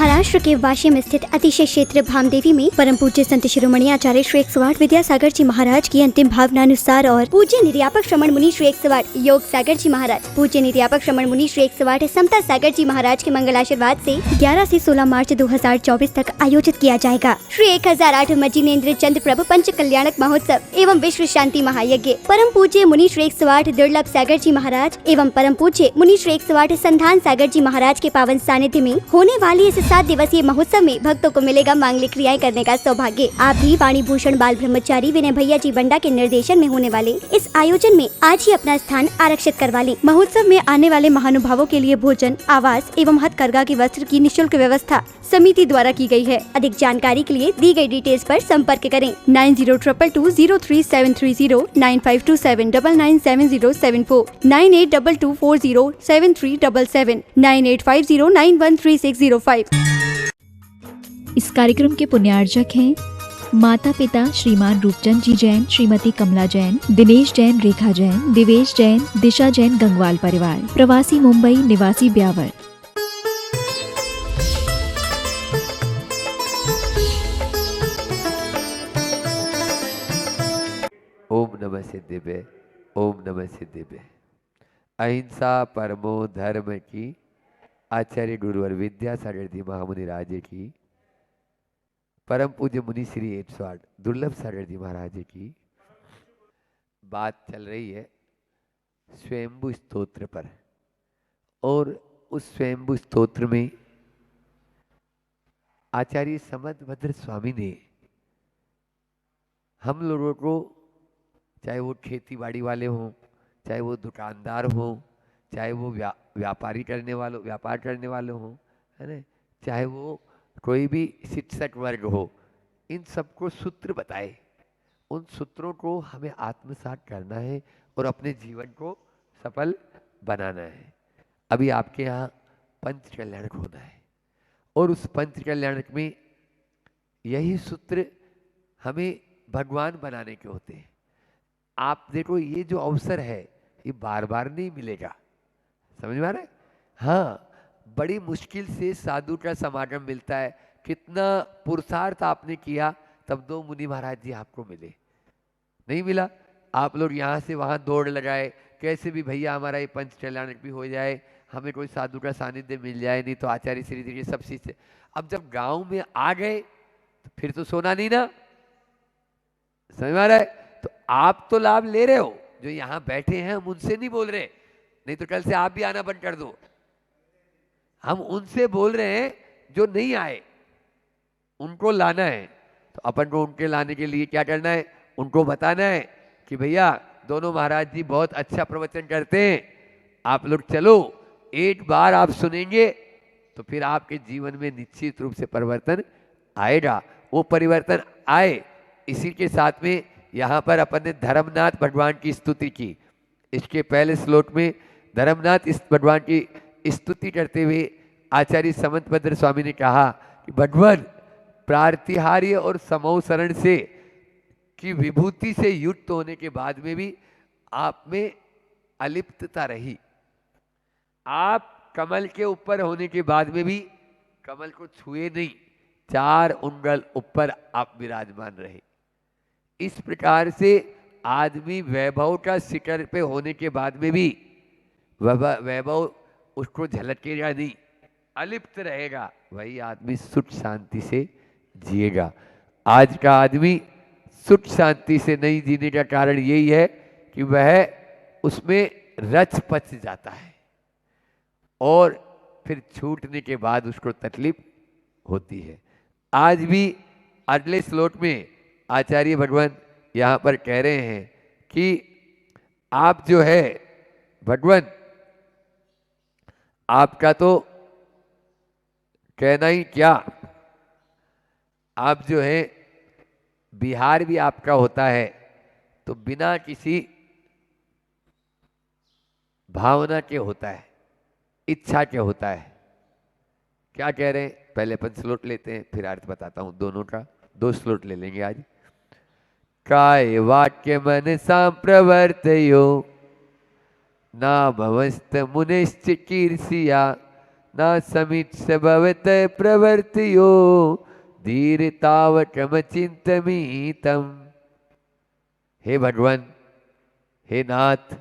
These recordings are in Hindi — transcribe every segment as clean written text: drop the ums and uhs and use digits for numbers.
महाराष्ट्र के वाशी में स्थित अतिशय क्षेत्र भामदेवी में परम पूज्य संत शिरोमणि आचार्य श्री 108 विद्यासागर जी महाराज की अंतिम भावनानुसार और पूज्य निर्यापक श्रमण मुनि श्री 108 योग सागर जी महाराज, पूज्य निर्यापक श्रमण मुनि श्री 108 समता सागर जी महाराज के मंगल आशीर्वाद से 11 से 16 मार्च 2024 तक आयोजित किया जाएगा। श्री 1008 मजीनेन्द्र चंद्र प्रभु पंच कल्याणक महोत्सव एवं विश्व शांति महायज्ञ परम पूज्य मुनि श्री 108 दुर्लभ सागर जी महाराज एवं परम पूज्य मुनि श्री 108 संधान सागर जी महाराज के पावन सानिध्य में होने वाली इस 7 दिवसीय महोत्सव में भक्तों को मिलेगा मांगलिक क्रियाएं करने का सौभाग्य। आप भी वाणी भूषण बाल ब्रह्मचारी विनय भैया जी बंडा के निर्देशन में होने वाले इस आयोजन में आज ही अपना स्थान आरक्षित करवा लें। महोत्सव में आने वाले महानुभावों के लिए भोजन, आवास एवं हथकरघा की वस्त्र की निःशुल्क व्यवस्था समिति द्वारा की गई है। अधिक जानकारी के लिए दी गई डिटेल्स पर संपर्क करें 9022203730 9527997074 9822407377 9850913605। इस कार्यक्रम के पुण्यार्जक हैं माता पिता श्रीमान रूपचंद जी जैन, श्रीमती कमला जैन, दिनेश जैन, रेखा जैन, दिवेश जैन, दिशा जैन, गंगवाल परिवार, प्रवासी मुंबई, निवासी ब्यावर। ओम नमः सिद्धिवे, ओम नमः सिद्धिवे। अहिंसा परमो धर्म की आचार्य गुरुवर विद्यासागर जी महामुनि राजे की, परम पूज्य मुनि श्री 108 दुर्लभ सागर जी महाराज की बात चल रही है स्वयंभू स्तोत्र पर। और उस स्वयंभू स्तोत्र में आचार्य समंतभद्र स्वामी ने हम लोगों को, चाहे वो खेती बाड़ी वाले हों, चाहे वो दुकानदार हों, चाहे वो व्यापार करने वाले हों, है ना, चाहे वो कोई भी शिक्षक वर्ग हो, इन सबको सूत्र बताए। उन सूत्रों को हमें आत्मसात करना है और अपने जीवन को सफल बनाना है। अभी आपके यहाँ पंच कल्याणक होना है और उस पंच कल्याणक में यही सूत्र हमें भगवान बनाने के होते हैं। आप देखो, ये जो अवसर है ये बार बार नहीं मिलेगा, समझ में आ रहा है? हाँ, बड़ी मुश्किल से साधु का समागम मिलता है। कितना पुरुषार्थ आपने किया तब 2 मुनि महाराज जी आपको मिले, नहीं मिला। आप लोग यहाँ से वहाँ दौड़ लगाए, कैसे भी भैया हमारा ये पंच कल्याणक भी हो जाए, हमें कोई साधु का सानिध्य मिल जाए, नहीं तो आचार्य श्री जी सब चीज। अब जब गांव में आ गए तो फिर तो सोना नहीं ना, समझ में आ रहा है? तो आप तो लाभ ले रहे हो, जो यहाँ बैठे हैं हम उनसे नहीं बोल रहे, नहीं तो कल से आप भी आना बंद कर दो। हम उनसे बोल रहे हैं जो नहीं आए, उनको लाना है। तो अपन को उनके लाने के लिए क्या करना है? उनको बताना है कि भैया दोनों महाराज जी बहुत अच्छा प्रवचन करते हैं, आप लोग चलो, एक बार आप सुनेंगे तो फिर आपके जीवन में निश्चित रूप से परिवर्तन आएगा। वो परिवर्तन आए, इसी के साथ में यहाँ पर अपन ने धर्मनाथ भगवान की स्तुति की। इसके पहले श्लोक में धर्मनाथ इस भगवान की स्तुति करते हुए आचार्य समंतभद्र स्वामी ने कहा कि भगवान प्रातिहार्य और समोह शरण से की विभूति से युक्त होने के बाद में भी आप में अलिप्तता रही। आप कमल के ऊपर होने के बाद में भी कमल को छुए नहीं, 4 उंगल ऊपर आप विराजमान रहे। इस प्रकार से आदमी वैभव का शिखर पे होने के बाद में भी वैभव उसको झलकेगा नहीं, अलिप्त रहेगा, वही आदमी सुख शांति से जिएगा। आज का आदमी सुख शांति से नहीं जीने का कारण यही है कि वह उसमें रच पच जाता है और फिर छूटने के बाद उसको तकलीफ होती है। आज भी अगले श्लोक में आचार्य भगवान यहाँ पर कह रहे हैं कि आप जो है भगवान, आपका तो कहना ही क्या, आप जो है बिहार भी आपका होता है तो बिना किसी भावना के होता है, इच्छा के होता है। क्या कह रहे हैं? पहले अपन श्लोक लेते हैं, फिर अर्थ बताता हूं दोनों का। 2 श्लोक ले लेंगे आज। काय वाक्य मन सांप्रवर्तयो नाभवस्त मुनिश्च कीर्षिया न समीक्ष भवत प्रवर्तियो धीरतावटम चिंतमीतम। हे भगवान, हे नाथ,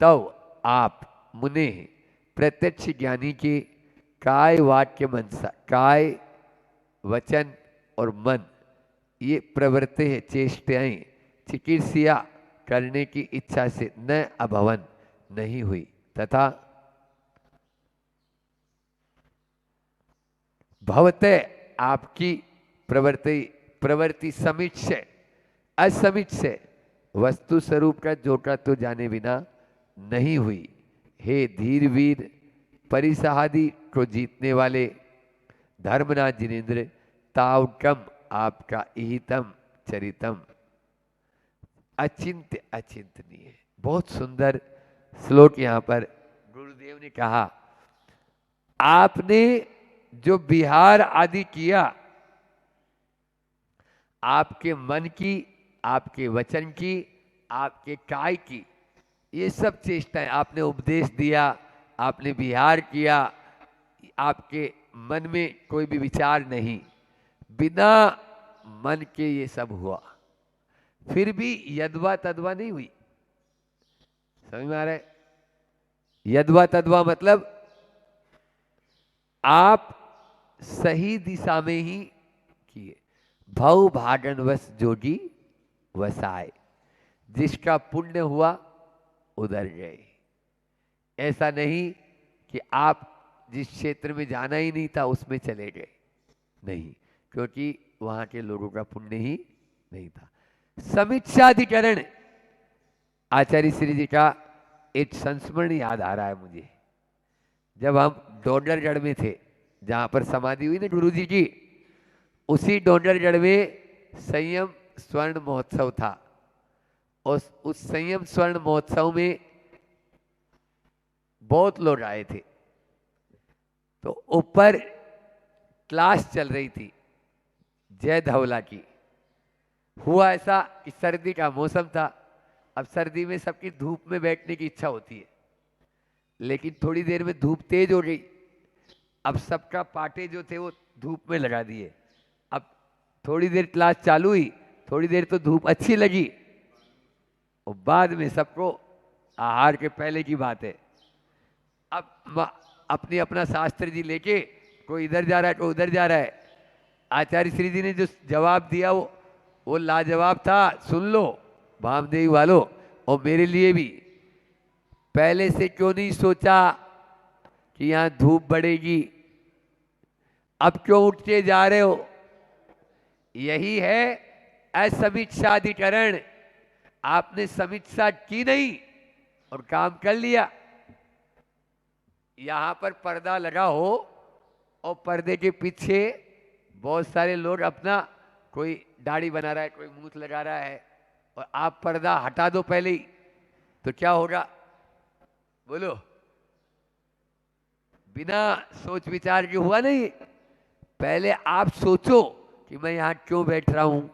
तव आप मुने प्रत्यक्ष ज्ञानी के काय वाक्य मनसा, काय वचन और मन, ये प्रवृत्ति है, चेष्टाएं, चिकित्सिया करने की इच्छा से न अभवन, नहीं हुई, तथा भवते आपकी प्रवृत्ति समीक्ष असमीक्ष वस्तु स्वरूप का जोटा तो जाने बिना नहीं हुई। हे धीर वीर, परिसहादि को जीतने वाले धर्मनाथ जिनेन्द्र, तावकम आपका इहितम चरितम अचिंत्य अचिंतनीय। बहुत सुंदर श्लोक यहाँ पर गुरुदेव ने कहा, आपने जो विहार आदि किया, आपके मन की, आपके वचन की, आपके काय की, ये सब चेष्टाएं, आपने उपदेश दिया, आपने विहार किया, आपके मन में कोई भी विचार नहीं, बिना मन के ये सब हुआ, फिर भी यद्वा तद्वा नहीं हुई। समझ में आ रहा है? यद्वा तद्वा मतलब आप सही दिशा में ही किए। भव भागनवश जोगी वसाए, जिसका पुण्य हुआ उधर गए। ऐसा नहीं कि आप जिस क्षेत्र में जाना ही नहीं था उसमें चले गए, नहीं, क्योंकि वहां के लोगों का पुण्य ही नहीं था। समीक्षाधिकरण, आचार्य श्री जी का एक संस्मरण याद आ रहा है मुझे। जब हम डोंगरगढ़ में थे, जहां पर समाधि हुई ना गुरु जी की, उसी डोंगरगढ़ में संयम स्वर्ण महोत्सव था। उस संयम स्वर्ण महोत्सव में बहुत लोग आए थे। तो ऊपर क्लास चल रही थी जय धवला की। हुआ ऐसा कि सर्दी का मौसम था। अब सर्दी में सबकी धूप में बैठने की इच्छा होती है, लेकिन थोड़ी देर में धूप तेज हो गई। अब सबका पाटे जो थे वो धूप में लगा दिए। अब थोड़ी देर क्लास चालू हुई, थोड़ी देर तो धूप अच्छी लगी, और बाद में सबको, आहार के पहले की बात है, अब अपनी अपना शास्त्र जी लेके कोई इधर जा रहा है, कोई उधर जा रहा है। आचार्य श्री जी ने जो जवाब दिया वो लाजवाब था। सुन लो भामदेवी वालों, और मेरे लिए भी, पहले से क्यों नहीं सोचा कि यहाँ धूप बढ़ेगी, अब क्यों उठ के जा रहे हो? यही है असमीक्षाधिकरण। आपने समीक्षा की नहीं और काम कर लिया। यहां पर पर्दा लगा हो और पर्दे के पीछे बहुत सारे लोग अपना, कोई दाढ़ी बना रहा है, कोई मूछ लगा रहा है, और आप पर्दा हटा दो पहले ही, तो क्या होगा? बोलो। बिना सोच विचार के हुआ नहीं। पहले आप सोचो कि मैं यहाँ क्यों बैठ रहा हूँ,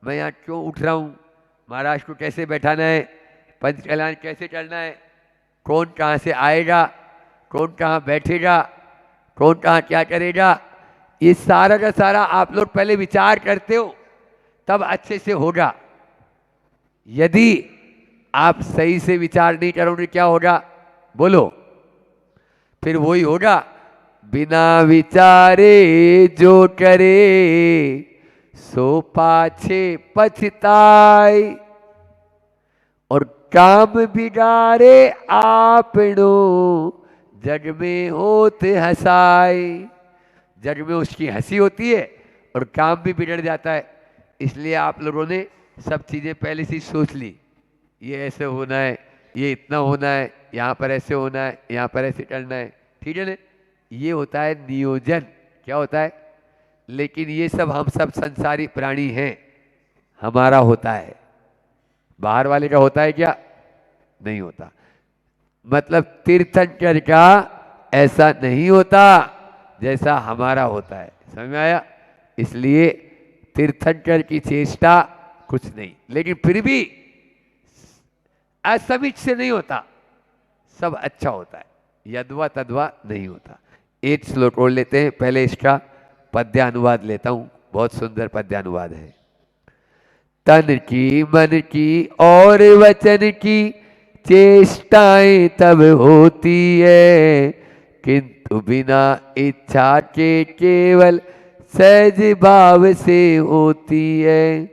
मैं यहाँ क्यों उठ रहा हूँ, महाराज को कैसे बैठाना है, पंच कल्याण कैसे करना है, कौन कहाँ से आएगा, कौन कहाँ बैठेगा, कौन कहाँ क्या करेगा, ये सारा का सारा आप लोग पहले विचार करते हो, तब अच्छे से होगा। यदि आप सही से विचार नहीं करोगे क्या होगा? बोलो। फिर वही होगा, बिना विचारे जो करे सो पाछे पछताए, और काम बिगाड़े आपनो जग में होते हंसाए। जग में उसकी हंसी होती है और काम भी बिगड़ जाता है। इसलिए आप लोगों ने सब चीज़ें पहले से ही सोच ली, ये ऐसे होना है, ये इतना होना है, यहाँ पर ऐसे होना है, यहाँ पर ऐसे करना है, ठीक है ना? ये होता है नियोजन। क्या होता है? लेकिन ये सब हम सब संसारी प्राणी हैं, हमारा होता है, बाहर वाले का होता है क्या? नहीं होता। मतलब तीर्थंकर का ऐसा नहीं होता जैसा हमारा होता है। समझ में आया? इसलिए तीर्थंकर की चेष्टा कुछ नहीं, लेकिन फिर भी असमीक्ष से नहीं होता, सब अच्छा होता है, यद्वा तद्वा नहीं होता। एक श्लोक और लेते हैं, पहले इसका पद्यानुवाद लेता हूँ, बहुत सुंदर पद्यानुवाद है। तन की मन की और वचन की चेष्टाएं तब होती है, किंतु बिना इच्छा के केवल सहज भाव से होती है।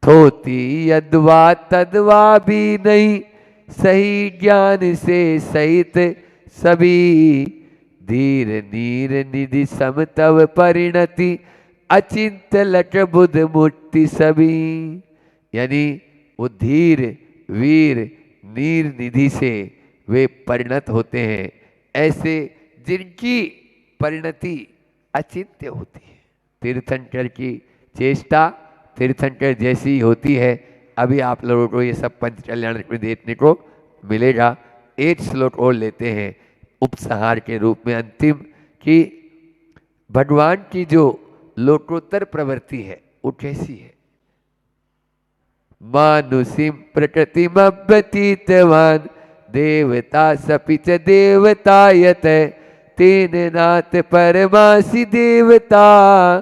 थोती यद्वा तद्वा भी नहीं, सही ज्ञान से सहित सभी। धीर नीर निधि सम तव परिणति, अचिंत लट बुध मुक्ति सभी। यानी वो धीर वीर नीर निधि से वे परिणत होते हैं, ऐसे जिनकी परिणति अचिंत्य होती है। तीर्थंकर की चेष्टा तीर्थंकर जैसी होती है। अभी आप लोगों को ये सब पंच कल्याण में देखने को मिलेगा। एक श्लोक और लेते हैं उपसंहार के रूप में अंतिम, कि भगवान की जो लोकोत्तर प्रवृत्ति है वो कैसी है। मानुषिम प्रकृतिमव्यतीतवान, देवता सपिच देवतायत, तेन नाथ परमासि देवता,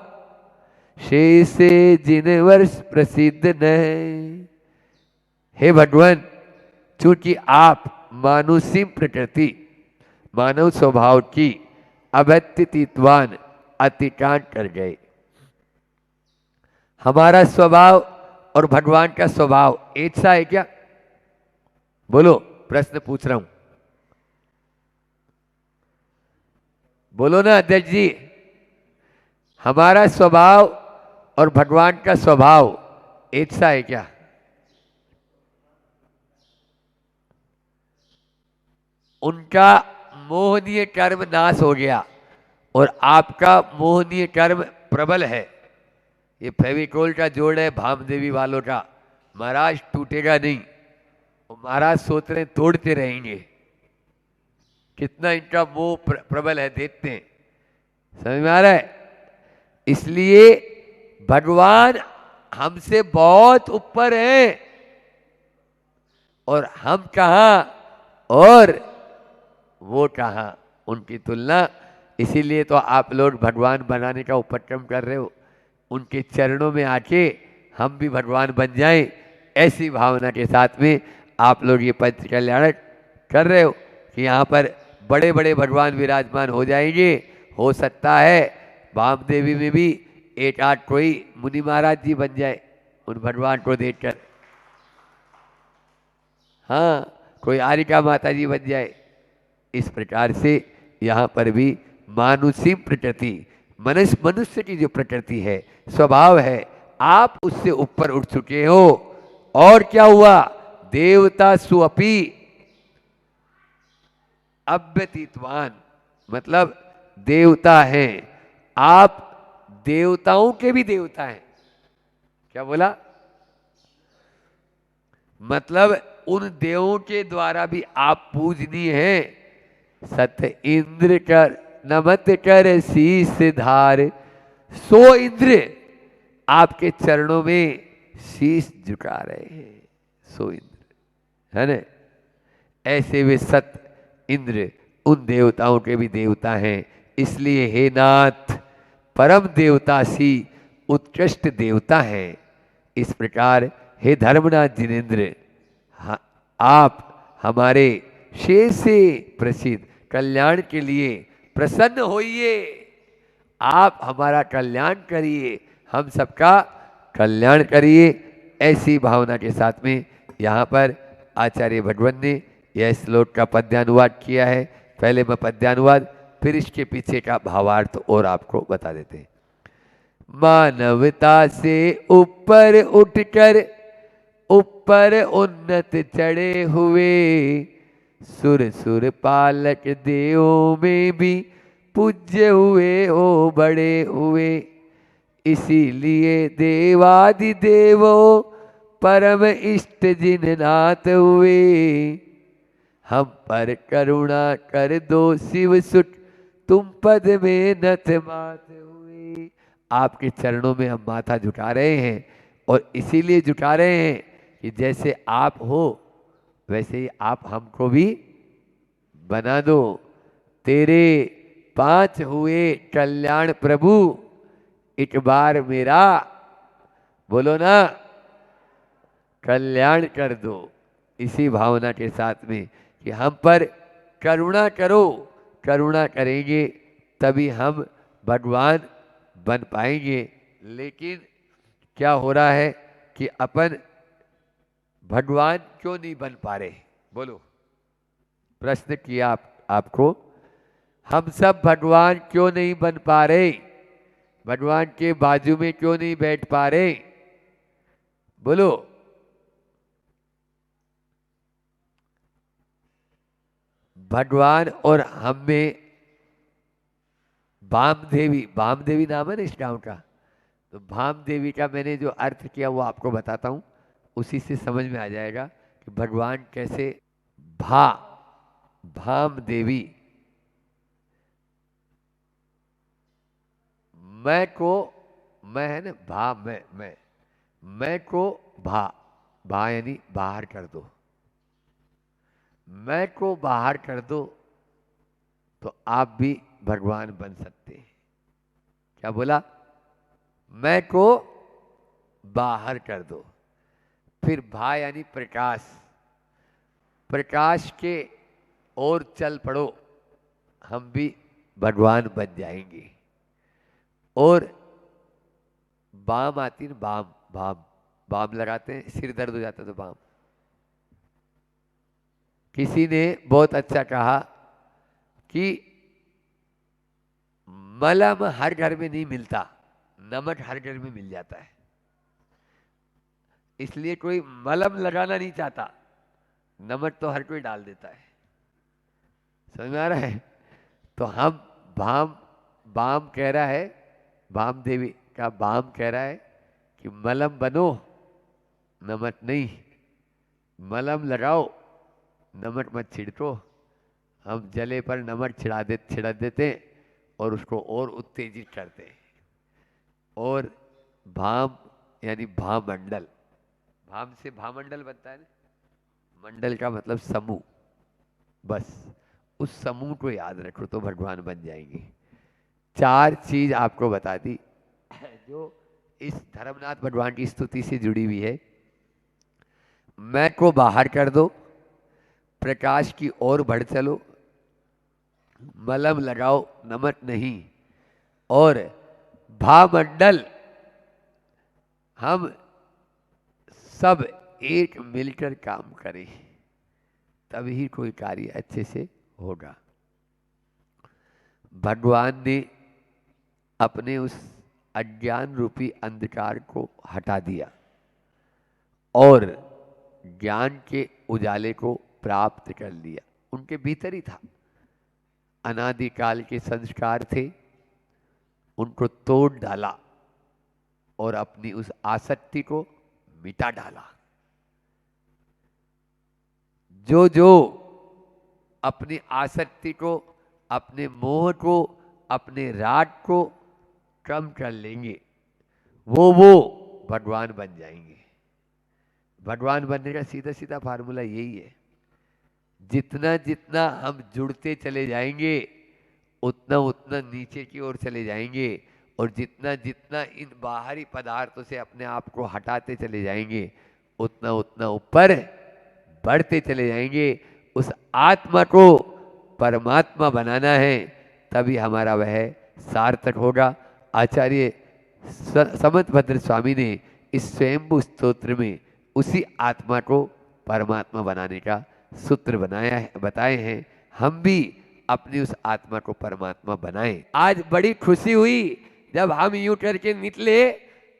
शेषे जिन वर्ष प्रसिद्ध न। हे भगवान, चूंकि आप मानुषी प्रकृति मानव स्वभाव की अव्यतीतवान अतिक्रांत कर गए। हमारा स्वभाव और भगवान का स्वभाव एक सा है क्या? बोलो, प्रश्न पूछ रहा हूं, बोलो ना अध्यक्ष जी। हमारा स्वभाव और भगवान का स्वभाव एक सा है क्या? उनका मोहनीय कर्म नाश हो गया और आपका मोहनीय कर्म प्रबल है। ये फेविकोल का जोड़ है भामदेवी वालों का, महाराज टूटेगा नहीं, और महाराज सोच रहे तोड़ते रहेंगे। कितना इनका मोह प्रबल है, देखते हैं, समझ में आ रहा है। इसलिए भगवान हमसे बहुत ऊपर हैं और हम कहाँ और वो कहाँ, उनकी तुलना। इसीलिए तो आप लोग भगवान बनाने का उपक्रम कर रहे हो। उनके चरणों में आके हम भी भगवान बन जाएं, ऐसी भावना के साथ में आप लोग ये पंच कल्याण कर रहे हो कि यहाँ पर बड़े बड़े भगवान विराजमान हो जाएंगे। हो सकता है वामदेवी में भी एक आध कोई मुनि महाराज जी बन जाए उन भगवान को देखकर। हाँ, कोई आरिका माता जी बन जाए। इस प्रकार से यहाँ पर भी मानुषी प्रकृति, मनुष्य की जो प्रकृति है, स्वभाव है, आप उससे ऊपर उठ चुके हो। और क्या हुआ? देवता सुअपी अव्यतीतवान, मतलब देवता हैं आप, देवताओं के भी देवता हैं। क्या बोला? मतलब उन देवों के द्वारा भी आप पूजनीय हैं। सत इंद्र कर नमत कर शीस धार, सो इंद्र आपके चरणों में शीस झुका रहे हैं। सो इंद्र है ना, ऐसे वे सत इंद्र उन देवताओं के भी देवता हैं। इसलिए हे नाथ, परम देवता सी उत्कृष्ट देवता हैं। इस प्रकार हे धर्मनाथ जिनेन्द्र, आप हमारे शेष से प्रसिद्ध कल्याण के लिए प्रसन्न होइए। आप हमारा कल्याण करिए, हम सबका कल्याण करिए। ऐसी भावना के साथ में यहाँ पर आचार्य भगवान ने यह श्लोक का पद्यानुवाद किया है। पहले मैं पद्यानुवाद, फिर इसके पीछे का भावार्थ और आपको बता देते हैं। मानवता से ऊपर उठकर ऊपर उन्नत चढ़े हुए, सुर सुर पालक देवों में भी पूज्य हुए हो बड़े हुए। इसीलिए देवादिदेवों परम इष्ट जिन नाथ हुए। हम पर करुणा कर दो शिव सुख, तुम पद में नत मात हुए। आपके चरणों में हम माथा झुका रहे हैं, और इसीलिए झुका रहे हैं कि जैसे आप हो वैसे ही आप हमको भी बना दो। तेरे 5 हुए कल्याण प्रभु, एक बार मेरा बोलो ना कल्याण कर दो। इसी भावना के साथ में कि हम पर करुणा करो, करुणा करेंगे तभी हम भगवान बन पाएंगे। लेकिन क्या हो रहा है कि अपन भगवान क्यों नहीं बन पा रहे? बोलो, प्रश्न किया आपको, हम सब भगवान क्यों नहीं बन पा रहे? भगवान के बाजू में क्यों नहीं बैठ पा रहे? बोलो। भगवान और हम में भामदेवी नाम है ना इस गांव का, तो भामदेवी का मैंने जो अर्थ किया वो आपको बताता हूं, उसी से समझ में आ जाएगा कि भगवान कैसे भामदेवी। मैं है ना मैं को भा यानी बाहर कर दो, मैं को बाहर कर दो तो आप भी भगवान बन सकते हैं। क्या बोला? मैं को बाहर कर दो, फिर भा यानी प्रकाश, प्रकाश के ओर चल पड़ो, हम भी भगवान बन जाएंगे। और बाम आती है, बाम लगाते हैं, सिर दर्द हो जाता है तो बाम। किसी ने बहुत अच्छा कहा कि मलम हर घर में नहीं मिलता, नमक हर घर में मिल जाता है। इसलिए कोई मलम लगाना नहीं चाहता, नमक तो हर कोई डाल देता है। समझ में आ रहा है? तो हम बाम कह रहा है, बाम देवी का बाम कह रहा है कि मलम बनो, नमक नहीं। मलम लगाओ, नमक मत छिड़को। हम जले पर नमक छिड़क देते और उसको और उत्तेजित करते हैं। और भाम यानी भामंडल, भाम से भामंडल बनता है ना, मंडल का मतलब समूह। बस उस समूह को याद रखो तो भगवान बन जाएंगे। 4 चीज आपको बता दी जो इस धर्मनाथ भगवान की स्तुति से जुड़ी हुई है। मैं को बाहर कर दो, प्रकाश की ओर बढ़ चलो, मलम लगाओ, नमक नहीं। और भामंडल, हम सब एक मिलकर काम करें तभी कोई कार्य अच्छे से होगा। भगवान ने अपने उस अज्ञान रूपी अंधकार को हटा दिया और ज्ञान के उजाले को प्राप्त कर लिया। उनके भीतर ही था, अनादिकाल के संस्कार थे, उनको तोड़ डाला और अपनी उस आसक्ति को मिटा डाला। जो अपनी आसक्ति को, अपने मोह को, अपने राग को कम कर लेंगे वो भगवान बन जाएंगे। भगवान बनने का सीधा सीधा फार्मूला यही है। जितना जितना हम जुड़ते चले जाएंगे उतना उतना नीचे की ओर चले जाएंगे, और जितना जितना इन बाहरी पदार्थों से अपने आप को हटाते चले जाएंगे उतना उतना ऊपर बढ़ते चले जाएंगे। उस आत्मा को परमात्मा बनाना है, तभी हमारा वह सार्थक होगा। आचार्य समंतभद्र स्वामी ने इस स्वयंभू स्तोत्र में उसी आत्मा को परमात्मा बनाने का सूत्र बताए हैं। हम भी अपनी उस आत्मा को परमात्मा बनाएं। आज बड़ी खुशी हुई जब हम यूं करके निकले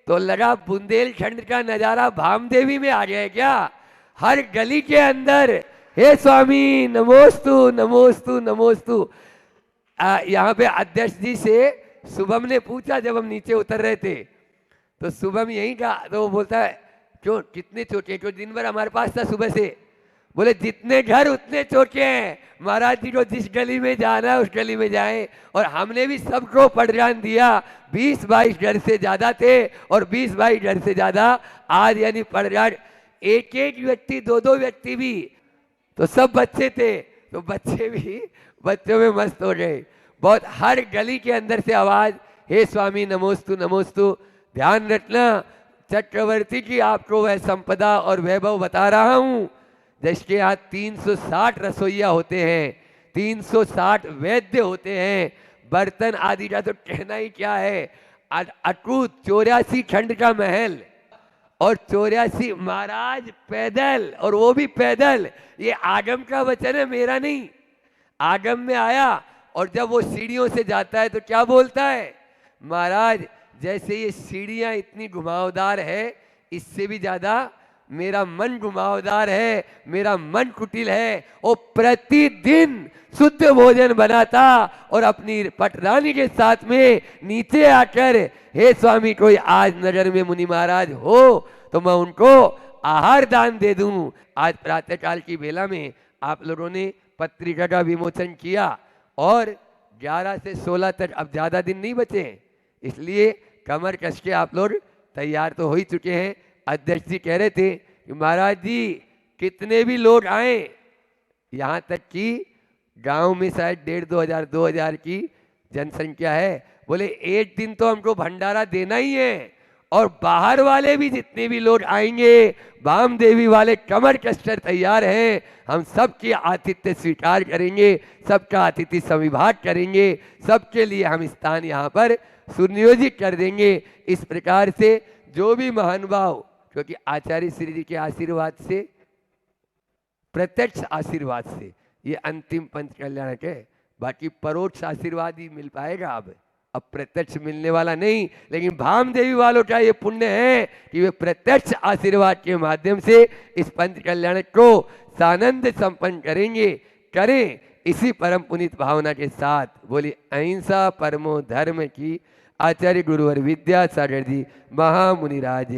तो लगा बुंदेलखंड का नजारा भामदेवी में आ गया। क्या हर गली के अंदर हे स्वामी नमोस्तु नमोस्तु नमोस्तु। यहाँ पे अध्यक्ष जी से शुभम ने पूछा, जब हम नीचे उतर रहे थे तो शुभम यही कहा, तो वो बोलता है क्यों कितने चोटे? क्यों दिन भर हमारे पास था सुबह से। बोले जितने घर उतने चोटे हैं, महाराज जी को जिस गली में जाना है उस गली में जाएं। और हमने भी सबको पड़जान दिया, 20-22 घर से ज्यादा थे और 20-22 घर से ज्यादा आज यानी पड़जान एक व्यक्ति 2-2 व्यक्ति भी, तो सब बच्चे थे। तो बच्चे भी बच्चों में मस्त हो गए। बहुत हर गली के अंदर से आवाज, हे स्वामी नमोस्तु नमोस्तु। ध्यान रखना, चक्रवर्ती की आपको वह संपदा और वैभव बता रहा हूं, जिसके यहाँ 360 रसोइया होते हैं, 360 वैद्य होते हैं, बर्तन आदि का तो कहना ही क्या है। अटूट 84 खंड का महल और 84 महाराज पैदल, और वो भी पैदल। ये आगम का वचन है, मेरा नहीं। आगम में आया और जब वो सीढ़ियों से जाता है तो क्या बोलता है, महाराज जैसे ये सीढ़ियां इतनी घुमावदार है, इससे भी ज्यादा मेरा मन घुमावदार है, मेरा मन कुटिल है। वो प्रतिदिन शुद्ध भोजन बनाता और अपनी पटरानी के साथ में नीचे आकर, हे स्वामी कोई आज नगर में मुनि महाराज हो तो मैं उनको आहार दान दे दूं। आज प्रातःकाल की बेला में आप लोगों ने पत्रिका का विमोचन किया और 11 से 16 तक अब ज्यादा दिन नहीं बचे हैं, इसलिए कमर कस के आप लोग तैयार तो हो ही चुके हैं। अध्यक्ष जी कह रहे थे कि महाराज जी कितने भी लोग आए, यहाँ तक कि गांव में शायद 1,500-2,000 की जनसंख्या है, बोले एक दिन तो हमको भंडारा देना ही है, और बाहर वाले भी जितने भी लोग आएंगे, वाम देवी वाले कमर कसकर तैयार हैं, हम सबकी आतिथ्य स्वीकार करेंगे, सबका अतिथि संविभाग करेंगे, सबके लिए हम स्थान यहाँ पर सुनियोजित कर देंगे। इस प्रकार से जो भी महानुभाव, क्योंकि आचार्य श्री जी के आशीर्वाद से, प्रत्यक्ष आशीर्वाद से ये अंतिम पंच कल्याणक है, बाकी परोक्ष आशीर्वाद ही मिल पाएगा। अब प्रत्यक्ष मिलने वाला नहीं, लेकिन भाम देवी वालों का ये पुण्य है कि वे प्रत्यक्ष आशीर्वाद के माध्यम से इस पंच कल्याणक को सानंद संपन्न करेंगे। करें इसी परम पुनीत भावना के साथ। बोली अहिंसा परमो धर्म की आचार्य गुरुवर विद्यासागर जी महामुनिराज।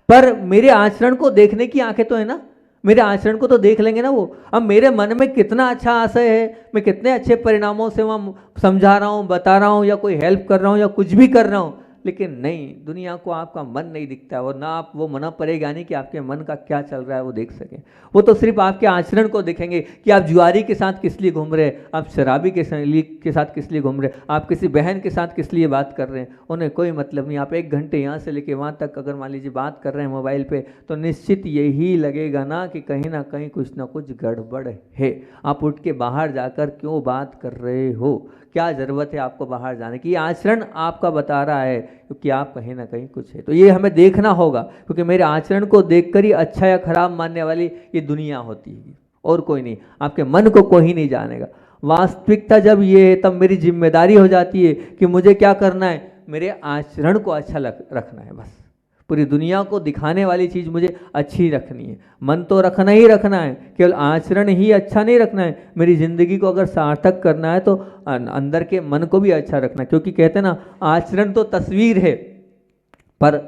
पर मेरे आचरण को देखने की आंखें तो है ना, मेरे आचरण को तो देख लेंगे ना वो। अब मेरे मन में कितना अच्छा आशय है, मैं कितने अच्छे परिणामों से वहाँ समझा रहा हूँ, बता रहा हूँ, या कोई हेल्प कर रहा हूँ, या कुछ भी कर रहा हूँ, लेकिन नहीं, दुनिया को आपका मन नहीं दिखता, और ना आप वो मना पड़ेगा नहीं कि आपके मन का क्या चल रहा है वो देख सकें। वो तो सिर्फ आपके आचरण को देखेंगे कि आप जुआरी के साथ किस लिए घूम रहे हैं, आप शराबी के साथ किस लिए घूम रहे हैं, आप किसी बहन के साथ किस लिए बात कर रहे हैं, उन्हें कोई मतलब नहीं। आप 1 घंटे यहाँ से लेके वहाँ तक अगर मान लीजिए बात कर रहे हैं मोबाइल पे, तो निश्चित यही लगेगा ना कि कहीं ना कहीं कुछ ना कुछ गड़बड़ है। आप उठ के बाहर जाकर क्यों बात कर रहे हो, क्या ज़रूरत है आपको बाहर जाने की। आचरण आपका बता रहा है क्योंकि आप कहीं ना कहीं कुछ है, तो ये हमें देखना होगा, क्योंकि मेरे आचरण को देखकर ही अच्छा या खराब मानने वाली ये दुनिया होती है और कोई नहीं। आपके मन को कोई नहीं जानेगा। वास्तविकता जब ये है, तब मेरी जिम्मेदारी हो जाती है कि मुझे क्या करना है, मेरे आचरण को अच्छा रखना है। बस पूरी दुनिया को दिखाने वाली चीज़ मुझे अच्छी रखनी है। मन तो रखना ही रखना है, केवल आचरण ही अच्छा नहीं रखना है। मेरी ज़िंदगी को अगर सार्थक करना है तो अंदर के मन को भी अच्छा रखना है, क्योंकि कहते हैं ना, आचरण तो तस्वीर है, पर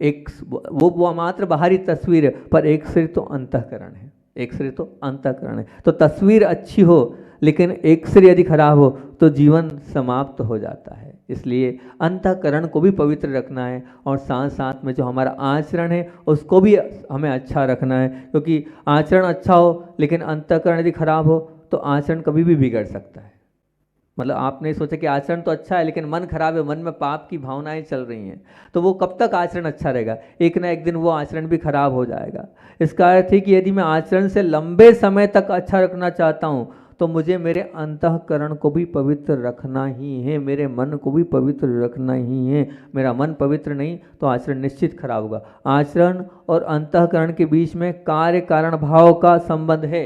एक वो मात्र बाहरी तस्वीर है, पर एक सिर तो अंतःकरण है, एक सिर तो अंतःकरण है। तो तस्वीर अच्छी हो लेकिन एक सिर यदि खराब हो तो जीवन समाप्त हो जाता है। इसलिए अंतःकरण को भी पवित्र रखना है, और साथ साथ में जो हमारा आचरण है उसको भी हमें अच्छा रखना है, क्योंकि आचरण अच्छा हो लेकिन अंतःकरण यदि खराब हो तो आचरण कभी भी बिगड़ सकता है। मतलब आपने सोचा कि आचरण तो अच्छा है लेकिन मन खराब है, मन में पाप की भावनाएं चल रही हैं, तो वो कब तक आचरण अच्छा रहेगा, एक ना एक दिन वो आचरण भी खराब हो जाएगा। इसका अर्थ है कि यदि मैं आचरण से लंबे समय तक अच्छा रखना चाहता हूँ तो मुझे मेरे अंतःकरण को भी पवित्र रखना ही है, मेरे मन को भी पवित्र रखना ही है। मेरा मन पवित्र नहीं तो आचरण निश्चित खराब होगा। आचरण और अंतःकरण के बीच में कार्य कारण भाव का संबंध है।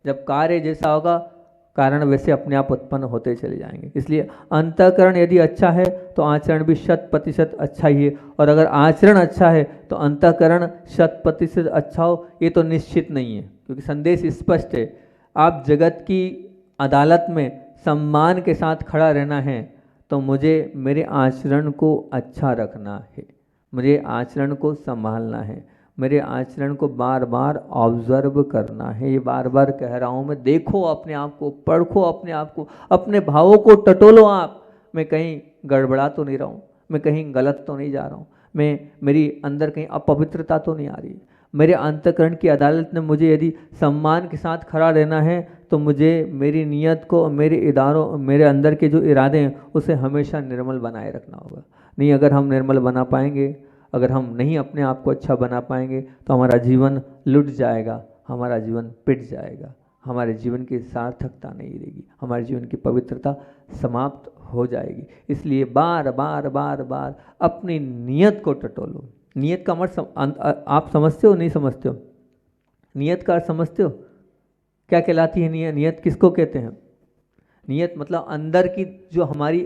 जब कार्य जैसा होगा कारण वैसे अपने आप उत्पन्न होते चले जाएंगे। इसलिए अंतःकरण यदि अच्छा है तो आचरण भी 100% अच्छा ही है, और अगर आचरण अच्छा है तो अंतःकरण 100% अच्छा हो ये तो निश्चित नहीं है, क्योंकि संदेश स्पष्ट है। आप जगत की अदालत में सम्मान के साथ खड़ा रहना है तो मुझे मेरे आचरण को अच्छा रखना है, मुझे आचरण को संभालना है, मेरे आचरण को बार बार ऑब्जर्व करना है। ये बार बार कह रहा हूँ मैं, देखो अपने आप को, परखो अपने आप को, अपने भावों को टटोलो आप। मैं कहीं गड़बड़ा तो नहीं रहा हूँ, मैं कहीं गलत तो नहीं जा रहा हूँ, मेरी अंदर कहीं अपवित्रता तो नहीं आ रही है। मेरे अंतःकरण की अदालत में मुझे यदि सम्मान के साथ खड़ा रहना है तो मुझे मेरी नीयत को, मेरे इदारों, मेरे अंदर के जो इरादे हैं उसे हमेशा निर्मल बनाए रखना होगा। नहीं, अगर हम निर्मल बना पाएंगे, अगर हम नहीं अपने आप को अच्छा बना पाएंगे तो हमारा जीवन लुट जाएगा, हमारा जीवन पिट जाएगा, हमारे जीवन की सार्थकता नहीं रहेगी, हमारे जीवन की पवित्रता समाप्त हो जाएगी। इसलिए बार बार बार बार अपनी नीयत को टटोलो। नीयत का आप समझते हो, नहीं समझते हो? नीयत का अर्थ समझते हो? क्या कहलाती है नीयत? नीयत किसको कहते हैं? नीयत मतलब अंदर की जो हमारी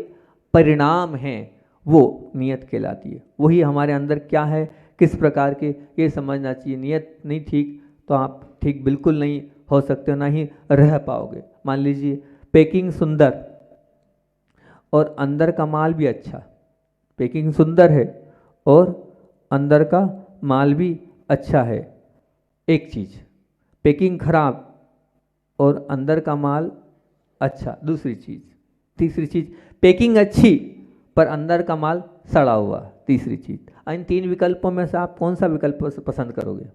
परिणाम हैं वो नीयत कहलाती है। वही हमारे अंदर क्या है, किस प्रकार के, ये समझना चाहिए। नीयत नहीं ठीक तो आप ठीक बिल्कुल नहीं हो सकते, ना ही रह पाओगे। मान लीजिए पैकिंग सुंदर और अंदर का माल भी अच्छा, पैकिंग सुंदर है और अंदर का माल भी अच्छा है, एक चीज़। पैकिंग खराब और अंदर का माल अच्छा, दूसरी चीज़। तीसरी चीज़, पैकिंग अच्छी पर अंदर का माल सड़ा हुआ, तीसरी चीज़। इन तीन विकल्पों में से आप कौन सा विकल्प पसंद करोगे?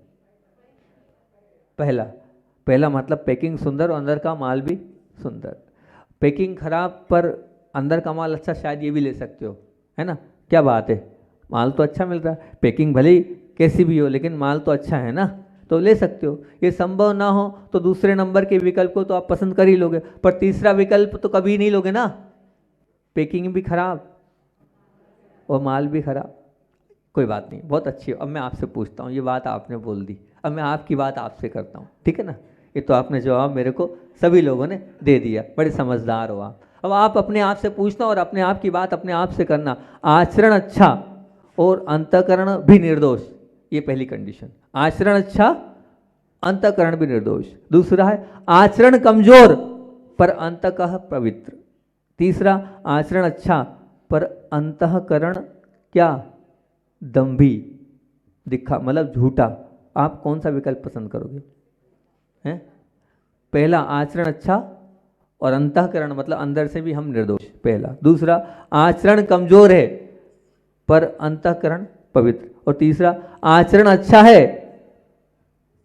पहला मतलब पैकिंग सुंदर और अंदर का माल भी सुंदर। पैकिंग खराब पर अंदर का माल अच्छा, शायद ये भी ले सकते हो, है ना? क्या बात है, माल तो अच्छा मिल रहा है, पैकिंग भले ही कैसी भी हो लेकिन माल तो अच्छा है ना, तो ले सकते हो। ये संभव ना हो तो दूसरे नंबर के विकल्प को तो आप पसंद कर ही लोगे, पर तीसरा विकल्प तो कभी नहीं लोगे ना। पैकिंग भी खराब और माल भी खराब, कोई बात नहीं, बहुत अच्छी है। अब मैं आपसे पूछता हूँ, ये बात आपने बोल दी, अब मैं आपकी बात आपसे करता हूँ, ठीक है ना? ये तो आपने जवाब मेरे को सभी लोगों ने दे दिया, बड़े समझदार हो आप। अब आप अपने आप से पूछना और अपने आप की बात अपने आप से करना। आचरण अच्छा और अंतःकरण भी निर्दोष, ये पहली कंडीशन। आचरण अच्छा, अंतःकरण भी निर्दोष। दूसरा है आचरण कमजोर पर अंतःकरण पवित्र। तीसरा, आचरण अच्छा पर अंतःकरण क्या? दंभी, दिखा मतलब झूठा। आप कौन सा विकल्प पसंद करोगे? हैं? पहला, आचरण अच्छा और अंतःकरण मतलब अंदर से भी हम निर्दोष, पहला। दूसरा, आचरण कमजोर है पर अंतःकरण पवित्र। और तीसरा, आचरण अच्छा है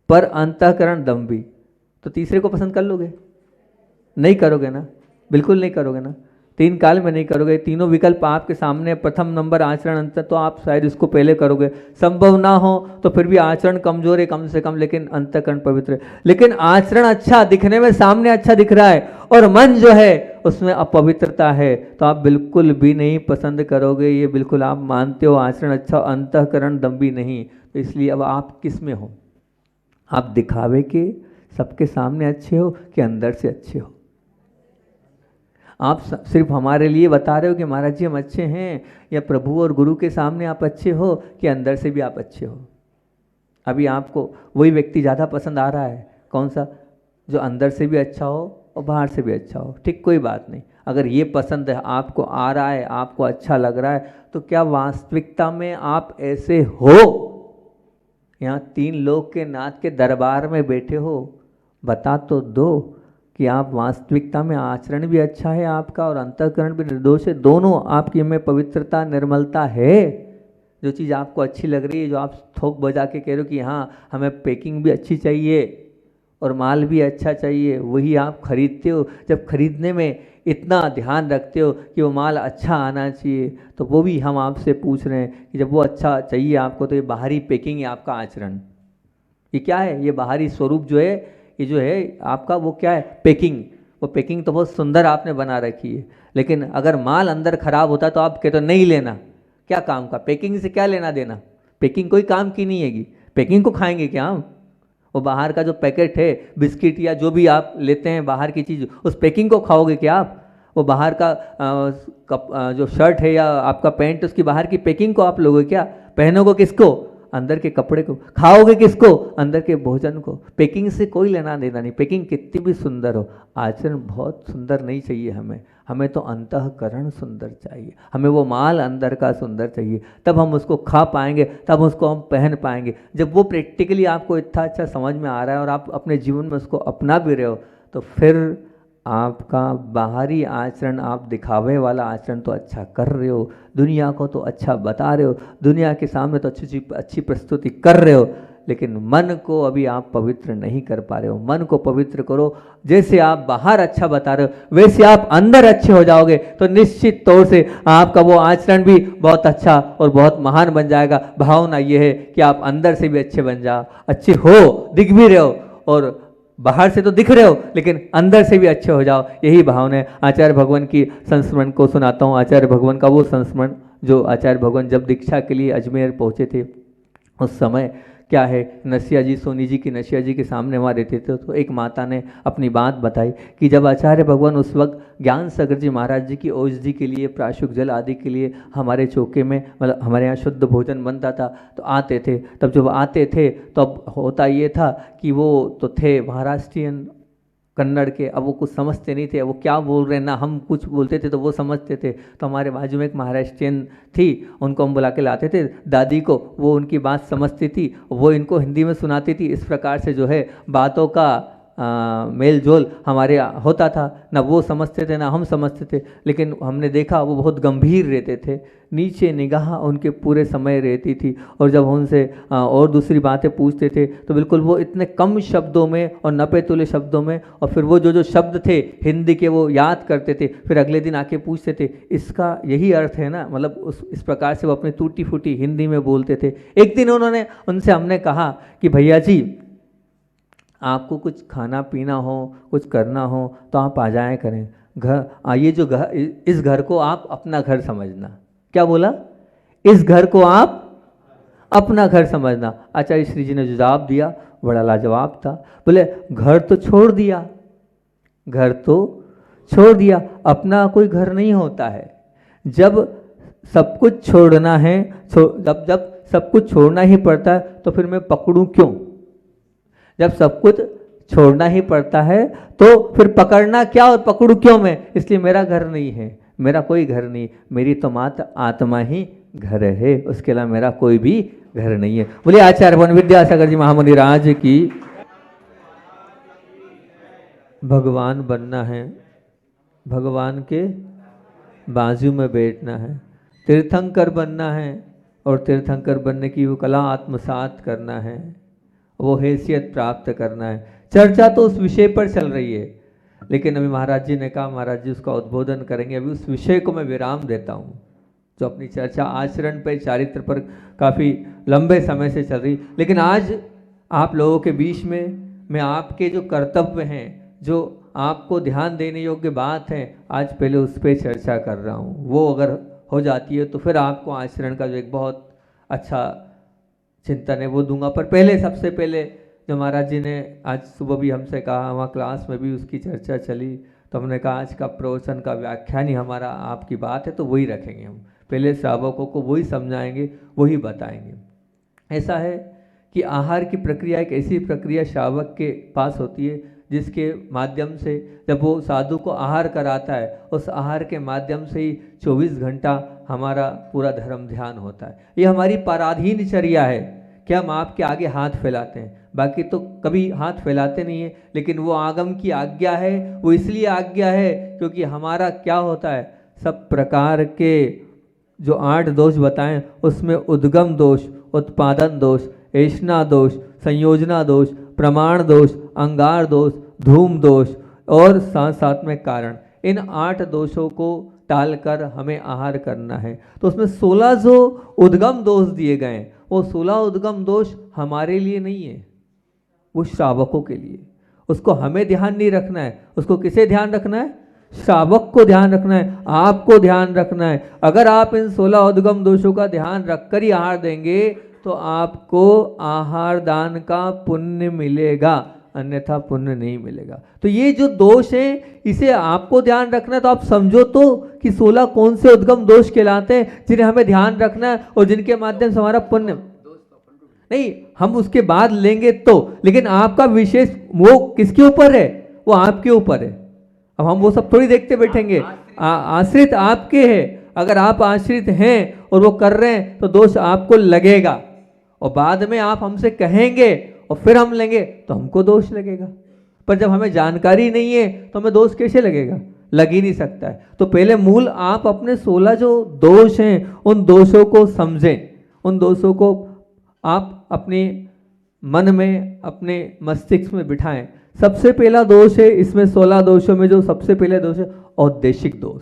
पर अंतःकरण दंभी। तो तीसरे को पसंद कर लोगे? नहीं करोगे ना, बिल्कुल नहीं करोगे ना, तीन काल में नहीं करोगे। तीनों विकल्प आपके सामने, प्रथम नंबर आचरण अंतर, तो आप शायद इसको पहले करोगे। संभव ना हो तो फिर भी आचरण कमजोर है कम से कम, लेकिन अंतःकरण पवित्र है। लेकिन आचरण अच्छा, दिखने में सामने अच्छा दिख रहा है और मन जो है उसमें अपवित्रता है, तो आप बिल्कुल भी नहीं पसंद करोगे। ये बिल्कुल आप मानते हो आचरण अच्छा, अंतःकरण दंभी नहीं। तो इसलिए अब आप किस में हो? आप दिखावे के सबके सामने अच्छे हो कि अंदर से अच्छे हो? आप सिर्फ हमारे लिए बता रहे हो कि महाराज जी हम अच्छे हैं, या प्रभु और गुरु के सामने आप अच्छे हो कि अंदर से भी आप अच्छे हो? अभी आपको वही व्यक्ति ज़्यादा पसंद आ रहा है, कौन सा? जो अंदर से भी अच्छा हो और बाहर से भी अच्छा हो। ठीक, कोई बात नहीं। अगर ये पसंद है, आपको आ रहा है, आपको अच्छा लग रहा है, तो क्या वास्तविकता में आप ऐसे हो? यहाँ तीन लोग के नाथ के दरबार में बैठे हो, बता तो दो कि आप वास्तविकता में आचरण भी अच्छा है आपका और अंतःकरण भी निर्दोष है। दोनों आपकी में पवित्रता, निर्मलता है। जो चीज़ आपको अच्छी लग रही है, जो आप थोक बजा के कह रहे हो कि हाँ हमें पैकिंग भी अच्छी चाहिए और माल भी अच्छा चाहिए, वही आप खरीदते हो। जब खरीदने में इतना ध्यान रखते हो कि वो माल अच्छा आना चाहिए, तो वो भी हम आपसे पूछ रहे हैं कि जब वो अच्छा चाहिए आपको, तो ये बाहरी पैकिंग है आपका आचरण, ये क्या है? ये बाहरी स्वरूप जो है, ये जो है आपका, वो क्या है? पैकिंग। वो पैकिंग तो बहुत सुंदर आपने बना रखी है, लेकिन अगर माल अंदर खराब होता तो आप कहते हो नहीं लेना, क्या काम का? पैकिंग से क्या लेना देना? पैकिंग कोई काम की नहीं हैगी। पैकिंग को खाएंगे क्या हम? वो बाहर का जो पैकेट है, बिस्किट या जो भी आप लेते हैं बाहर की चीज़, उस पैकिंग को खाओगे क्या आप? वो बाहर का जो शर्ट है या आपका पैंट, उसकी बाहर की पैकिंग को आप लोगे क्या? पहनोगे किसको? अंदर के कपड़े को। खाओगे किसको? अंदर के भोजन को। पैकिंग से कोई लेना देना नहीं। पैकिंग कितनी भी सुंदर हो, आचरण बहुत सुंदर नहीं चाहिए हमें। हमें तो अंतःकरण सुंदर चाहिए, हमें वो माल अंदर का सुंदर चाहिए, तब हम उसको खा पाएंगे, तब उसको हम पहन पाएंगे। जब वो प्रैक्टिकली आपको इतना अच्छा समझ में आ रहा है और आप अपने जीवन में उसको अपना भी रहे हो, तो फिर आपका बाहरी आचरण, आप दिखावे वाला आचरण तो अच्छा कर रहे हो, दुनिया को तो अच्छा बता रहे हो, दुनिया के सामने तो अच्छी प्रस्तुति कर रहे हो, लेकिन मन को अभी आप पवित्र नहीं कर पा रहे हो। मन को पवित्र करो। जैसे आप बाहर अच्छा बता रहे हो वैसे आप अंदर अच्छे हो जाओगे तो निश्चित तौर से आपका वो आचरण भी बहुत अच्छा और बहुत महान बन जाएगा। भावना ये है कि आप अंदर से भी अच्छे बन जाओ, अच्छे हो, दिख भी रहे हो और बाहर से तो दिख रहे हो लेकिन अंदर से भी अच्छे हो जाओ, यही भावना है। आचार्य भगवान की संस्मरण को सुनाता हूँ। आचार्य भगवान का वो संस्मरण जो आचार्य भगवान जब दीक्षा के लिए अजमेर पहुँचे थे, उस समय क्या है, नसिया जी, सोनी जी की नसिया जी के सामने वहाँ रहते थे। तो एक माता ने अपनी बात बताई कि जब आचार्य भगवान उस वक्त ज्ञान सागर जी महाराज जी की औषधि के लिए, प्राशुक जल आदि के लिए हमारे चौके में, मतलब हमारे यहाँ शुद्ध भोजन बनता था तो आते थे। तब जब आते थे तो अब होता ये था कि वो तो थे महाराष्ट्रियन कन्नड़ के, अब वो कुछ समझते नहीं थे, वो क्या बोल रहे हैं ना हम कुछ बोलते थे तो वो समझते थे। तो हमारे बाजू में एक महाराष्ट्रियन थी, उनको हम बुला के लाते थे दादी को, वो उनकी बात समझती थी, वो इनको हिंदी में सुनाती थी। इस प्रकार से जो है बातों का मेल जोल हमारे होता था, ना वो समझते थे ना हम समझते थे। लेकिन हमने देखा वो बहुत गंभीर रहते थे, नीचे निगाह उनके पूरे समय रहती थी। और जब उनसे और दूसरी बातें पूछते थे तो बिल्कुल वो इतने कम शब्दों में और नपे तुले शब्दों में, और फिर वो जो शब्द थे हिंदी के वो याद करते थे, फिर अगले दिन आके पूछते थे इसका यही अर्थ है ना, मतलब इस प्रकार से वो अपनी टूटी फूटी हिंदी में बोलते थे। एक दिन उनसे हमने कहा कि भैया जी आपको कुछ खाना पीना हो, कुछ करना हो तो आप आ जाया करें घर। ये जो घर, इस घर को आप अपना घर समझना। क्या बोला? इस घर को आप अपना घर समझना। आचार्य श्री जी ने जो जवाब दिया बड़ा लाजवाब था। बोले घर तो छोड़ दिया, घर तो छोड़ दिया, अपना कोई घर नहीं होता है। जब सब कुछ छोड़ना है, जब सब कुछ छोड़ना ही पड़ता है तो फिर मैं पकड़ूं क्यों? जब सब कुछ छोड़ना ही पड़ता है तो फिर पकड़ना क्या और पकड़ूं क्यों मैं? इसलिए मेरा घर नहीं है, मेरा कोई घर नहीं, मेरी तो मात्र आत्मा ही घर है, उसके अलावा मेरा कोई भी घर नहीं है। बोलिए आचार्य भगवान विद्यासागर जी महामुनि राज की। भगवान बनना है, भगवान के बाजू में बैठना है, तीर्थंकर बनना है और तीर्थंकर बनने की वो कला आत्मसात करना है, वो हैसियत प्राप्त करना है। चर्चा तो उस विषय पर चल रही है, लेकिन अभी महाराज जी ने कहा महाराज जी उसका उद्बोधन करेंगे। अभी उस विषय को मैं विराम देता हूँ जो अपनी चर्चा आचरण पर, चारित्र पर काफ़ी लंबे समय से चल रही। लेकिन आज आप लोगों के बीच में मैं आपके जो कर्तव्य हैं, जो आपको ध्यान देने योग्य बात है, आज पहले उस पर चर्चा कर रहा हूँ। वो अगर हो जाती है तो फिर आपको आचरण का जो एक बहुत अच्छा चिंतन है वो दूंगा। पर पहले सबसे पहले जो महाराज जी ने आज सुबह भी हमसे कहा, वहाँ क्लास में भी उसकी चर्चा चली, तो हमने कहा आज का प्रवचन का व्याख्यान ही हमारा आपकी बात है तो वही रखेंगे। हम पहले श्रावकों को वही समझाएंगे, वही बताएंगे। ऐसा है कि आहार की प्रक्रिया एक ऐसी प्रक्रिया श्रावक के पास होती है जिसके माध्यम से जब वो साधु को आहार कराता है, उस आहार के माध्यम से ही 24 घंटा हमारा पूरा धर्म ध्यान होता है। ये हमारी पराधीन चर्या है कि हम आपके आगे हाथ फैलाते हैं, बाकी तो कभी हाथ फैलाते नहीं है। लेकिन वो आगम की आज्ञा है, वो इसलिए आज्ञा है क्योंकि हमारा क्या होता है, सब प्रकार के जो 8 दोष बताएं उसमें उद्गम दोष, उत्पादन दोष, ऐष्णा दोष, संयोजना दोष, प्रमाण दोष, अंगार दोष, धूम दोष और साथ साथ में कारण, इन 8 दोषों को टालकर हमें आहार करना है। तो उसमें 16 जो उद्गम दोष दिए गए हैं, वो 16 उद्गम दोष हमारे लिए नहीं है, वो श्रावकों के लिए। उसको हमें ध्यान नहीं रखना है, उसको किसे ध्यान रखना है? श्रावक को ध्यान रखना है, आपको ध्यान रखना है। अगर आप इन 16 उद्गम दोषों का ध्यान रखकर ही आहार देंगे तो आपको आहार दान का पुण्य मिलेगा, अन्यथा पुण्य नहीं मिलेगा। तो ये जो दोष है इसे आपको ध्यान रखना है। तो आप समझो तो कि 16 कौन से उद्गम दोष कहलाते हैं जिन्हें हमें ध्यान रखना है और जिनके माध्यम से हमारा पुण्य नहीं, हम उसके बाद लेंगे तो, लेकिन आपका विशेष वो किसके ऊपर है? वो आपके ऊपर है। अब हम वो सब थोड़ी देखते बैठेंगे। आश्रित आपके है, अगर आप आश्रित हैं और वो कर रहे हैं तो दोष आपको लगेगा, और बाद में आप हमसे कहेंगे और फिर हम लेंगे तो हमको दोष लगेगा। पर जब हमें जानकारी नहीं है तो हमें दोष कैसे लगेगा? लग ही नहीं सकता है। तो पहले मूल आप अपने 16 जो दोष हैं उन दोषों को समझें, उन दोषों को आप अपनी मन में अपने मस्तिष्क में बिठाएं। सबसे पहला दोष है इसमें 16 दोषों में जो सबसे पहला दोष है औद्देशिक दोष,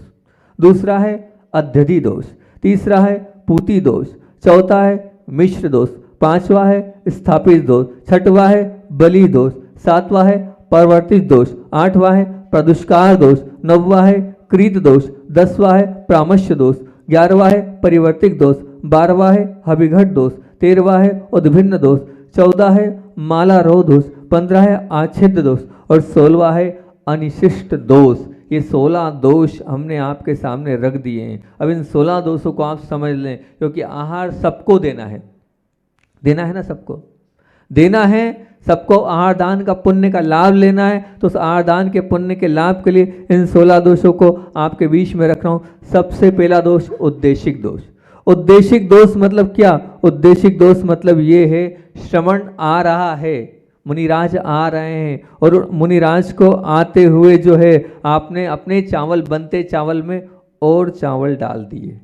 दूसरा है अध्यधि दोष, तीसरा है पूति दोष, चौथा है मिश्र दोष, पांचवा है स्थापित दोष, छठवा है बलि दोष, सातवा है परवर्तित दोष, आठवां है प्रदुष्कार दोष, नौवा है कृत दोष, 10वां है प्रामश्य दोष, 11वां है परिवर्तिक दोष, 12वां है हविघट दोष, 13वां है उद्भिन्न दोष, 14 है मालारोह दोष, 15 है आच्छेद दोष और 16वां है अनिशिष्ट दोष। ये 16 दोष हमने आपके सामने रख दिए हैं। अब इन 16 दोषों को आप समझ लें, क्योंकि आहार सबको देना है, देना है ना, सबको देना है, सबको आहार दान का पुण्य का लाभ लेना है। तो उस आहार दान के पुण्य के लाभ के लिए इन 16 दोषों को आपके बीच में रख रहा हूँ। सबसे पहला दोष उद्देशिक दोष। उद्देशिक दोष मतलब क्या? उद्देशिक दोष मतलब ये है श्रवण आ रहा है, मुनिराज आ रहे हैं और मुनिराज को आते हुए जो है आपने अपने चावल बनते चावल में और चावल डाल दिए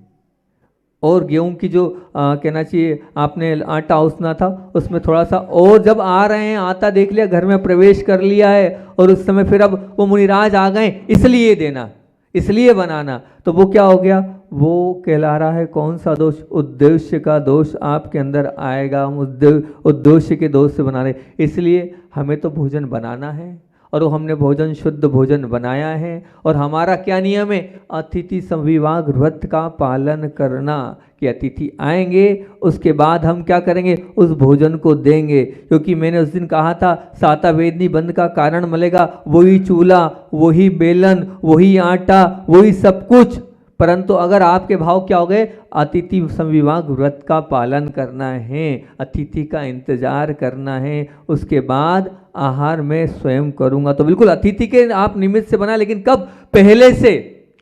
और गेहूं की जो कहना चाहिए आपने आटा उसना था उसमें थोड़ा सा और जब आ रहे हैं आटा देख लिया, घर में प्रवेश कर लिया है और उस समय फिर अब वो मुनिराज आ गए इसलिए देना, इसलिए बनाना, तो वो क्या हो गया? वो कहला रहा है कौन सा दोष? उद्देश्य का दोष आपके अंदर आएगा। हम उद्देश्य के दोष से बना रहे, इसलिए हमें तो भोजन बनाना है और वो हमने भोजन शुद्ध भोजन बनाया है। और हमारा क्या नियम है? अतिथि संविवाह व्रत का पालन करना, कि अतिथि आएंगे उसके बाद हम क्या करेंगे? उस भोजन को देंगे। क्योंकि मैंने उस दिन कहा था साता वेदनी बंद का कारण मिलेगा, वही चूल्हा, वही बेलन, वही आटा, वही सब कुछ, परंतु अगर आपके भाव क्या हो गए? अतिथि संविवाह व्रत का पालन करना है, अतिथि का इंतजार करना है, उसके बाद आहार मैं स्वयं करूंगा। तो बिल्कुल अतिथि के आप निमित्त से बना, लेकिन कब? पहले से,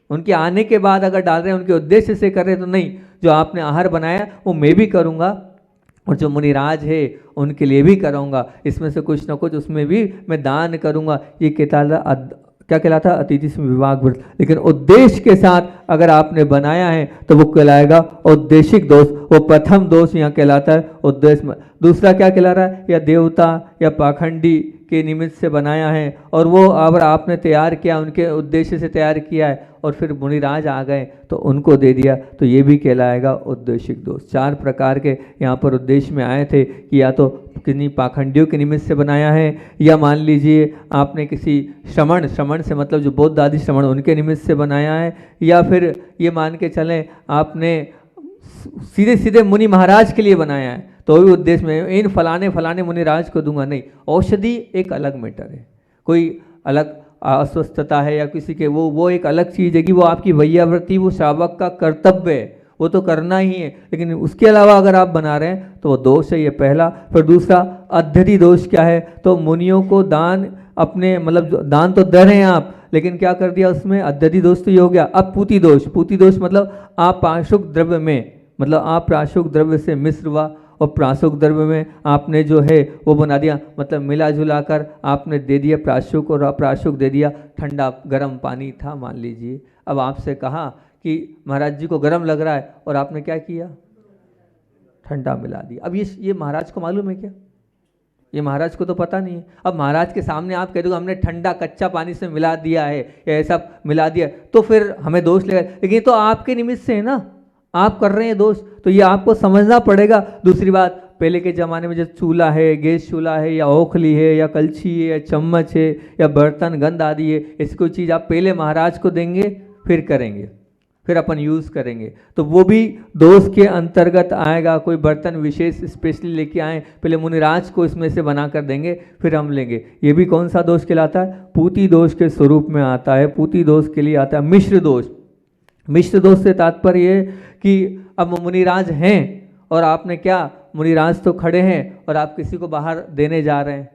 उनके आने के बाद अगर डाल रहे हैं, उनके उद्देश्य से कर रहे हैं तो नहीं। जो आपने आहार बनाया वो मैं भी करूंगा और जो मुनिराज है उनके लिए भी करूंगा, इसमें से कुछ ना कुछ उसमें भी मैं दान करूंगा। ये क्या कहलाता? अतिथि संविवाह व्रत। लेकिन उद्देश्य के साथ अगर आपने बनाया है तो वो कहलाएगा उद्देशिक दोष। वो प्रथम दोष यहाँ कहलाता है उद्देश्य में। दूसरा क्या कहला रहा है? या देवता या पाखंडी के निमित्त से बनाया है और वो अगर आपने तैयार किया, उनके उद्देश्य से तैयार किया है और फिर मुनिराज आ गए तो उनको दे दिया, तो ये भी कहलाएगा उद्देशिक दोष। 4 प्रकार के यहाँ पर उद्देश्य में आए थे कि या तो किन्हीं पाखंडियों के निमित्त से बनाया है, या मान लीजिए आपने किसी श्रमण से मतलब जो बौद्ध आदि श्रमण उनके निमित्त से बनाया है, या फिर ये मान के चलें आपने सीधे सीधे मुनि महाराज के लिए बनाया है तो भी उद्देश्य में इन फलाने मुनिराज को दूंगा, नहीं। औषधि एक अलग मैटर है, कोई अलग अस्वस्थता है या किसी के वो एक अलग चीज़ है कि वो आपकी वैयावृत्ति, वो श्रावक का कर्तव्य है, वो तो करना ही है। लेकिन उसके अलावा अगर आप बना रहे हैं तो वो दोष है, ये पहला। फिर दूसरा अध्यधि दोष क्या है? तो मुनियों को दान अपने मतलब दान तो दे रहे हैं आप, लेकिन क्या कर दिया उसमें? अध्यधि दोष तो ये हो गया। अब पूति दोष। पूति दोष मतलब आप प्राशुक द्रव्य में, मतलब आप प्राशुक द्रव्य से मिश्र हुआ और प्राशुक द्रव्य में आपने जो है वो बना दिया, मतलब मिला जुला कर आपने दे दिया प्राशुक और अप्राशुक दे दिया। ठंडा गर्म पानी था मान लीजिए, अब आपसे कहा कि महाराज जी को गर्म लग रहा है और आपने क्या किया? ठंडा मिला दिया। अब ये महाराज को मालूम है क्या? ये महाराज को तो पता नहीं है। अब महाराज के सामने आप कह दो हमने ठंडा कच्चा पानी से मिला दिया है या ऐसा मिला दिया, तो फिर हमें दोष लगेगा। लेकिन ये तो आपके निमित्त से है ना, आप कर रहे हैं दोष, तो ये आपको समझना पड़ेगा। दूसरी बात, पहले के ज़माने में जो चूल्हा है, गैस चूल्हा है या ओखली है या कलछी है या चम्मच है या बर्तन गंद आदि है, ऐसी कोई चीज़ आप पहले महाराज को देंगे फिर करेंगे, फिर अपन यूज़ करेंगे, तो वो भी दोष के अंतर्गत आएगा। कोई बर्तन विशेष स्पेशली लेके आए, पहले मुनिराज को इसमें से बना कर देंगे फिर हम लेंगे, ये भी कौन सा दोष कहलाता है? पूति दोष के स्वरूप में आता है। पूति दोष के लिए आता है मिश्र दोष। मिश्र दोष से तात्पर्य ये कि अब मुनिराज हैं और आपने क्या, मुनिराज तो खड़े हैं और आप किसी को बाहर देने जा रहे हैं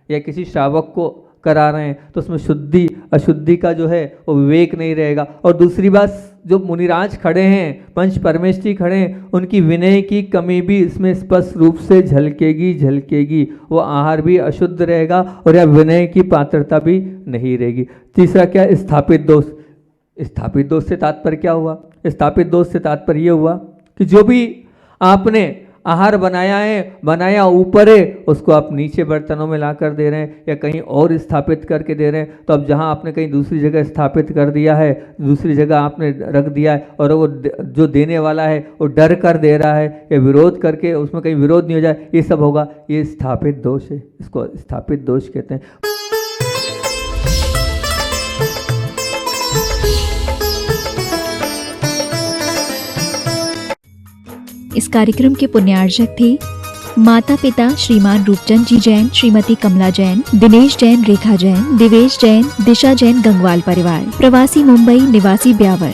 या किसी श्रावक को करा रहे हैं, तो उसमें शुद्धि अशुद्धि का जो है वो विवेक नहीं रहेगा। और दूसरी बात, जो मुनिराज खड़े हैं, पंच परमेष्ठी खड़े हैं, उनकी विनय की कमी भी इसमें स्पष्ट रूप से झलकेगी। वो आहार भी अशुद्ध रहेगा और या विनय की पात्रता भी नहीं रहेगी। तीसरा क्या? स्थापित दोष। स्थापित दोष से तात्पर्य क्या हुआ? स्थापित दोष से तात्पर्य ये हुआ कि जो भी आपने आहार बनाया ऊपर है, उसको आप नीचे बर्तनों में ला कर दे रहे हैं या कहीं और स्थापित करके दे रहे हैं। तो अब जहाँ आपने कहीं दूसरी जगह स्थापित कर दिया है, दूसरी जगह आपने रख दिया है और वो जो देने वाला है वो डर कर दे रहा है या विरोध करके उसमें कहीं विरोध नहीं हो जाए, ये सब होगा, ये स्थापित दोष है। इसको स्थापित दोष कहते हैं। इस कार्यक्रम के पुण्यार्चक थे माता पिता श्रीमान रूपचंद जी जैन, श्रीमती कमला जैन, दिनेश जैन, रेखा जैन, दिवेश जैन, दिशा जैन, गंगवाल परिवार, प्रवासी मुंबई, निवासी ब्यावर।